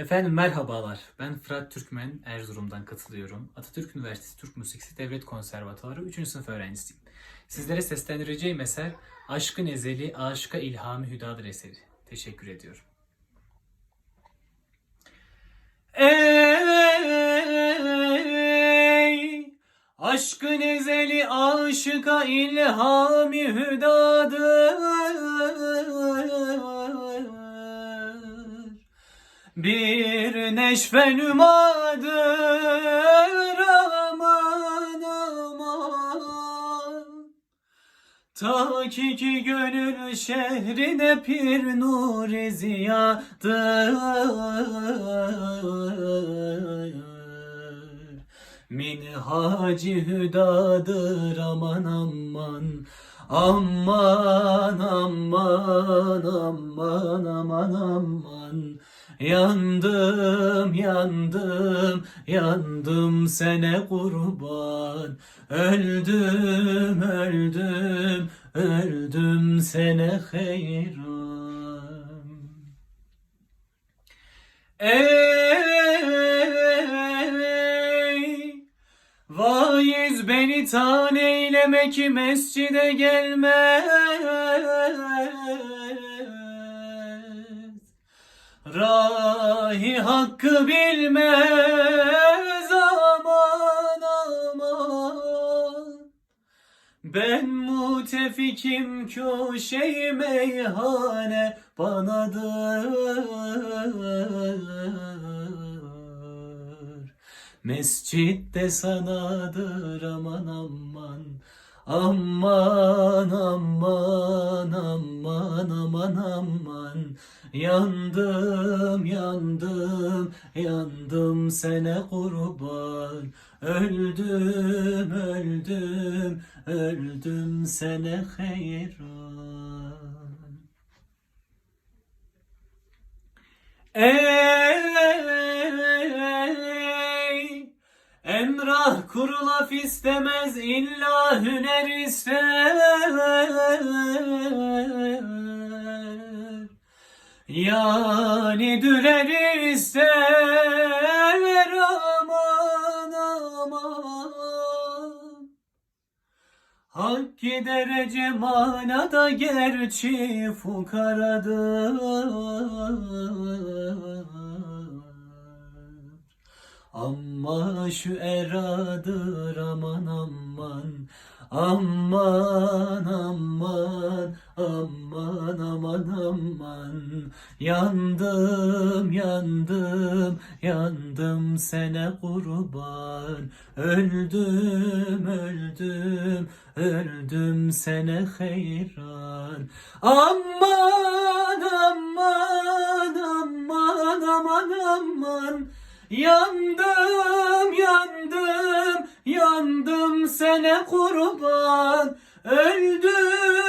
Efendim merhabalar. Ben Fırat Türkmen, Erzurum'dan katılıyorum. Atatürk Üniversitesi Türk Müziği Devlet Konservatuarı 3. sınıf öğrencisiyim. Sizlere seslendireceğim eser Aşkın Ezeli, Aşka İlhami Hüdadır eseri. Teşekkür ediyorum. Ey aşkın ezeli aşıka ilhami hüdadır. Bir neşve nümadır aman aman. Ta ki gönül şehrine pir nur-i ziyadır. Minhacı hüdadır aman aman. Aman aman aman aman aman. Yandım yandım yandım sene kurban. Öldüm öldüm öldüm sene hayran. Ey vaiz beni tan eylemek mescide gelmez. Rahi hakkı bilmez aman aman. Ben mutefikim köşe meyhane banadır. Mescitte sanadır aman aman. Aman aman aman aman aman. Yandım yandım yandım sene kurban. Öldüm öldüm öldüm sene hayran. Ey emrah kuru laf istemez, illa hüner ister. Yani dürer ister aman aman. Hakki derece manada gerçi fukaradır. Ama şu eradır aman aman. Aman aman aman aman aman. Yandım yandım yandım sene kurban. Öldüm öldüm öldüm sene hayran. Aman aman aman aman aman. Yandım yandım yandım sene kurban. Öldüm